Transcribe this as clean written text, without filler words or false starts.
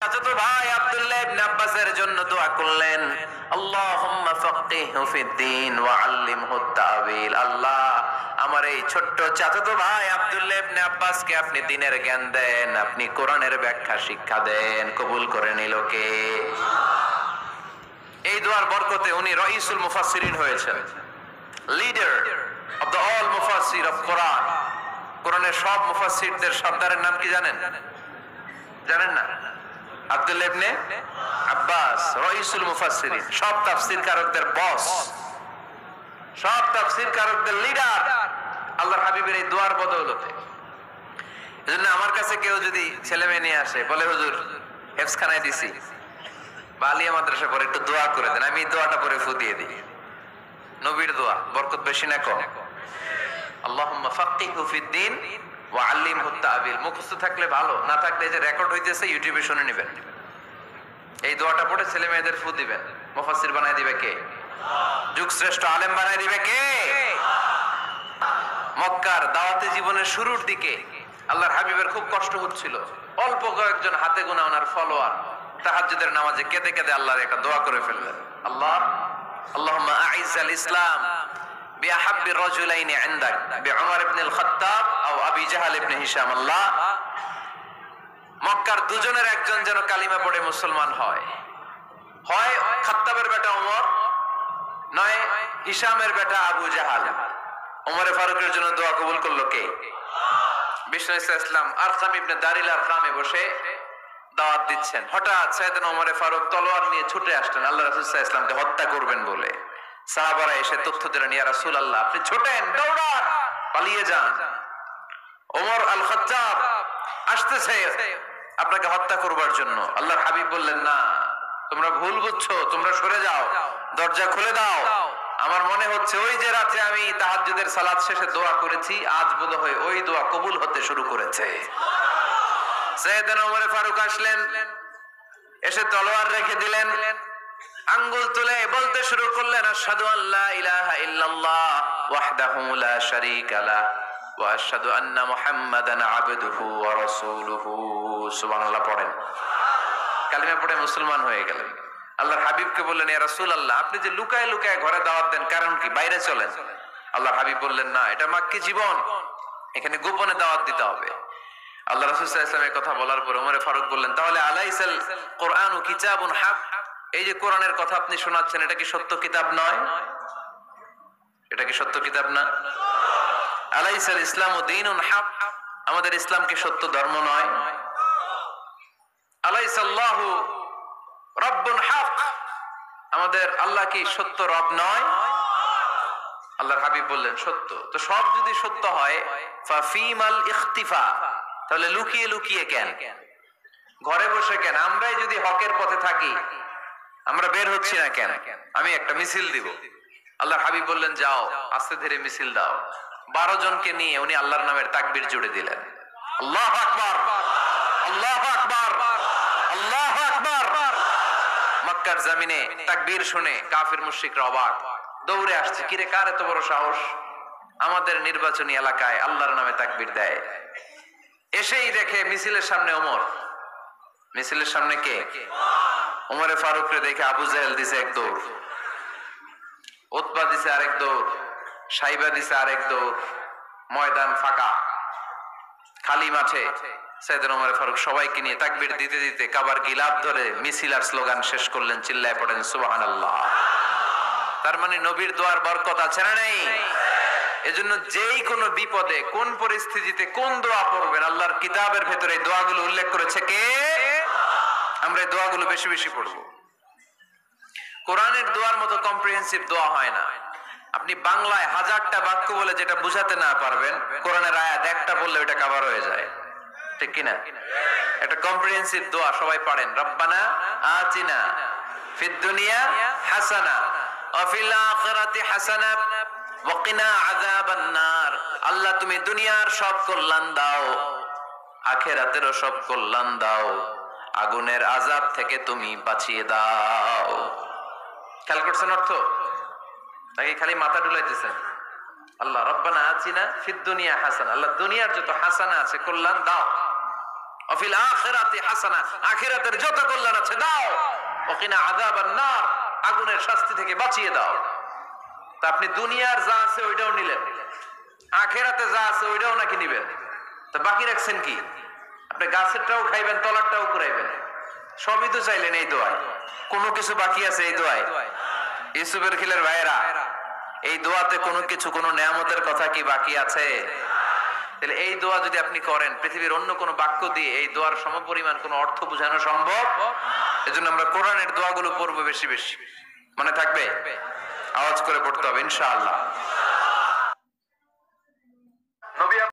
চাচাতো ভাই আব্দুল্লাহ ইবনে আব্বাসের জন্য দোয়া করলেন, আল্লাহুম্মা ফাক্কিহহু ফিদ্দীন ওয়া আল্লিমহু তা'ওয়িল। আল্লাহ, আমার এই ছোট্ট চাচাতো ভাই আব্দুল্লাহ ইবনে আব্বাসকে আপনি দ্বীনের জ্ঞান দেন, আপনি কোরআনের ব্যাখ্যা শিক্ষা দেন। কবুল করে নিল কে? এই দোয়ার বরকতে উনি রাইসুল মুফাসসিরিন হয়েছেন, লিডার অফ দ্য অল মুফাসসির অফ কোরআন। কোরআনের সব মুফাসসিরদের সর্দারের নাম কি জানেন? জানেন না? আব্দুল্লাহ ইবনে আব্বাস রাইসুল মুফাসসিরিন, সব তাফসীরকারকদের বস, সব তাফসীরকারকদের লিডার আল্লাহর হাবিবের এই দোয়ার বদৌলতে। এজন্য আমার কাছে কেউ যদি ছেলে মেয়ে নিয়ে আসে, বলে হুজুর হেফজখানায় দিছি বা আলিয়া মাদ্রাসা পরে একটু দোয়া করে দেন, আমি এই দোয়াটা পরে ফু দিয়ে দিই। নবীর দোয়া, বরকত বেশি না কম? আল্লাহুম্মা ফাক্কিহহু ফিদ্দীন ওয়া আল্লিমহু তা'ওয়িল। মুখস্থ থাকলে ভালো, না থাকলে যে রেকর্ড হইতেছে ইউটিউবে শুনে নেবেন। এই দোয়াটা পড়ে ছেলে মেয়েদের ফু দিবেন। মুফাসসির বানায় দিবে কে? যুগ শ্রেষ্ঠ আলেম বানায় দিবে কে? মক্কার দাওয়াতে জীবনের শুরুর দিকে আল্লাহর হাবিবের খুব কষ্ট হচ্ছিল। অল্প কয়েকজন হাতে গোনা ওনার ফলোয়ার তাহাজ্জুদের নামাজে কেঁদে কেঁদে আল্লাহর একটা দোয়া করে ফেললেন, আল্লাহুম্মা আইজ্জাল ইসলাম বিআহাব্বি রাজুলাইনি ইনদাক বিউমর ইবনে আল খাত্তাব আও আবি জাহল ইবনে হিশাম। আল্লাহ, মক্কার দুজনের একজন যেন কালিমা পড়ে মুসলমান হয়, হয় খাত্তাবের বেটা ওমর, নয় হিশামের বেটা আবু জাহাল। ওমরে ফারুকের জন্য দোয়া কবুল করলো কে? বিষ্ণু ইসলাম আরকাম ইবনে দারিল আরকামে বসে দাওয়াত দিচ্ছেন। হঠাৎ সাইয়েদনা ওমরে ফারুক তলোয়ার নিয়ে ছুটে আসলেন আল্লাহ রাসূল সাল্লাল্লাহু আলাইহি ওয়াসাল্লামকে হত্যা করবেন বলে। সাহাবারা এসে তথ্য দিলেন, ইয়া রাসূলুল্লাহ, আপনি ছোটেন, দৌড়ান, পালিয়ে যান, ওমর আল খাত্তাব আসতেছে আপনাকে হত্যা করবার জন্য। আল্লাহর হাবিব বললেন, না, তোমরা ভুল বুঝছো, তোমরা সরে যাও, দরজা খুলে দাও। আমার মনে হচ্ছে ওই যে রাতে আমি তাহাজ্জুদের সালাত শেষে দোয়া করেছি, আজ বোধহয় ওই দোয়া কবুল হতে শুরু করেছে। সাইয়েদনা ওমর ফারুক আসলেন, এসে তলোয়ার রেখে দিলেন, আঙ্গুল তুলে বলতে শুরু করলেন, আশহাদু আল্লা ইলাহা ইল্লাল্লাহ ওয়াহদাহু লা শারীকা লাহ ওয়া আশহাদু আন্না মুহাম্মাদান আবদুহু ওয়া রাসূলুহু। সুবহানাল্লাহ পড়েন। কালিমা পড়ে মুসলমান হয়ে গেলেন। আল্লাহর হাবিবকে বললেন, ইয়া রাসূলুল্লাহ, আপনি যে লুকায় লুকায় ঘরে দাওয়াত দেন, কারণ কি? বাইরে চলেন। আল্লাহর হাবিব বললেন, না, এটা মাক্কি জীবন, এখানে গোপনে দাওয়াত দিতে হবে। আল্লাহ রাসূল সাল্লাল্লাহু আলাইহি ওয়াসাল্লামের কথা বলার পর ওমর ফারুক বললেন, তাহলে আলাইসাল কোরআনু কিতাবুন হক, এই যে কোরআনের কথা আপনি শোনাচ্ছেন, এটা কি সত্য কিতাব নয়? এটা কি সত্য কিতাব না? আলাইসাল ইসলামু দীনুন হক, আমাদের ইসলাম কি সত্য ধর্ম নয়? আলাইসাল্লাহু রব্বুন হক, আমাদের আল্লাহ কি সত্য রব নয়? আল্লাহর হাবিব বললেন, সত্য। তো সব যদি সত্য হয়, ফাফিমাল ইখতিফা, তাহলে লুকিয়ে লুকিয়ে কেন, ঘরে বসে কেন? আমরাই যদি হকের পথে থাকি, আমরা বের হচ্ছি না কেন? আমি একটা মিছিল দিব। আল্লাহর হাবিব বললেন, যাও, আস্তে ধীরে মিছিল দাও। 12 জনকে নিয়ে উনি আল্লাহর নামের তাকবীর জুড়ে দিলেন। আল্লাহু আকবার, আল্লাহু আকবার, আল্লাহু আকবার। মক্কার জমিনে তাকবীর শুনে কাফির মুশরিকরা অবাক, দৌড়ে আসছে, কিরে, কার এত বড় সাহস আমাদের নির্বাচনী এলাকায় আল্লাহর নামে তাকবীর দেয়? এসেই দেখে মিছিলের সামনে ওমর। মিছিলের সামনে কে? ওমরে ফারুকরে দেখে আবু জাহেল দিছে এক দৌড়, উতবা দিছে আরেক দৌড়, সাইবা দিছে আরেক দৌড়। ময়দান ফাঁকা, খালি মাঠে সাইয়েদনা ওমর ফারুক সবাইকে নিয়ে তাকবীর দিতে দিতে কাবার গিলাফ ধরে মিছিল আর স্লোগান শেষ করলেন। চিল্লায় পড়েন সুবহানাল্লাহ। তার মানে নবীর দোয়ার বরকত আছে না নেই? এজন্য যেই কোনো বিপদে, কোন পরিস্থিতিতে কোন দোয়া পড়বেন, আল্লাহর কিতাবের ভেতরে এই দোয়াগুলো উল্লেখ করেছে কে? আমরা এই দোয়াগুলো বেশি বেশি পড়বো। কোরআনের দোয়ার মতো কম্প্রিহেন্সিভ দোয়া হয় না। আপনি বাংলায় 1000টা বাক্য বলে যেটা বুঝাতে না পারবেন, কোরআনের আয়াত একটা বললে ওটা কভার হয়ে যায়, ঠিক কিনা? একটা কম্প্রিহেন্সিভ দোয়া সবাই পড়েন, রব্বানা আতিনা ফিদ দুনিয়া হাসানা ওয়া ফিল আখিরাতি হাসানা ওয়া কিনা আযাবান নার। আল্লাহ, তুমি দুনিয়ার সব কল্যাণ দাও, আখিরাতেরও সব কল্যাণ দাও, আগুনের আযাব থেকে তুমি বাঁচিয়ে দাও। খেয়াল করছেন অর্থ নাকি খালি মাথা ডুলাইতেছেন? আল্লাহ রব্বানা আতিনা ফিদ দুনিয়া হাসানা, আল্লাহ দুনিয়ার যত হাসানা আছে, কল্যাণ দাও, ওয়াফিল আখিরাতি হাসানা, আখিরাতের যত কল্যাণ আছে দাও, ওকিনা আযাবান নার, আগুনের শাস্তি থেকে বাঁচিয়ে দাও। তা আপনি দুনিয়ার যা আছে ওইটাও নিলেন, আখিরাতে যা আছে ওইটাও নাকি নিবেন, তা বাকি রাখছেন কি? আপনি গাছেরটাও খাইবেন, তলারটাও কুড়াইবেন, সবই তো চাইলেন এই দোয়ায়। কোনো কিছু বাকি আছে এই দোয়ায়? ইউসুফের খিলের ভাইয়েরা, এই দোয়াতে কোনো কিছু, কোনো নেয়ামতের কথা কি বাকি আছে? তাহলে এই দোয়া যদি আপনি করেন, পৃথিবীর অন্য কোনো বাক্য দিয়ে এই দোয়ার সমপরিমাণ কোনো অর্থ বোঝানো সম্ভব? এজন্য আমরা কোরআনের দোয়াগুলো পড়বো বেশি বেশি। মনে থাকবে? আওয়াজ করে পড়তে হবে ইনশাআল্লাহ।